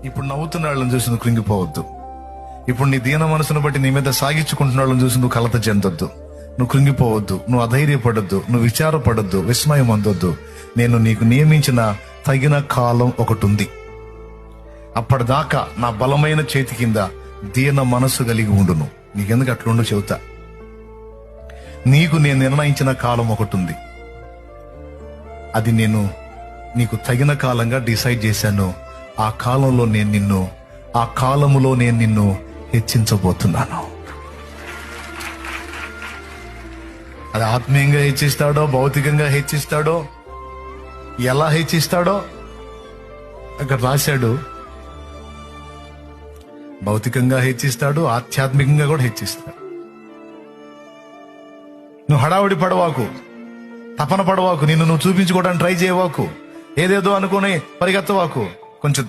ఇప్పుడు నవ్వుతున్న వాళ్ళని చూసి నువ్వు కృంగిపోవద్దు. ఇప్పుడు నీ దీన మనసును బట్టి నీ మీద సాగించుకుంటున్న వాళ్ళని చూసి నువ్వు కలత చెందొద్దు, నువ్వు కృంగిపోవద్దు, నువ్వు అధైర్యపడొద్దు, నువ్వు విచారపడొద్దు, విస్మయం అందొద్దు. నేను నీకు నియమించిన తగిన కాలం ఒకటి ఉంది. అప్పటిదాకా నా బలమైన చేతి కింద దీన మనసు కలిగి ఉండును. నీకెందుకు అట్లుండు చెబుతా. నీకు నేను నిర్ణయించిన కాలం ఒకటి ఉంది. అది నేను నీకు తగిన కాలంగా డిసైడ్ చేశాను. ఆ కాలంలో ఆ కాలములో నేను నిన్ను హెచ్చించబోతున్నాను. అది ఆత్మీయంగా హెచ్చిస్తాడో, భౌతికంగా హెచ్చిస్తాడో, ఎలా హెచ్చిస్తాడో అక్కడ రాశాడు. భౌతికంగా హెచ్చిస్తాడు, ఆధ్యాత్మికంగా కూడా హెచ్చిస్తాడు. నువ్వు హడావుడి పడవాకు, తపన పడవాకు, నిన్ను నువ్వు చూపించుకోవడానికి ట్రై చేయవాకు, ఏదేదో అనుకుని పరిగెత్తవాకు. కొంచెం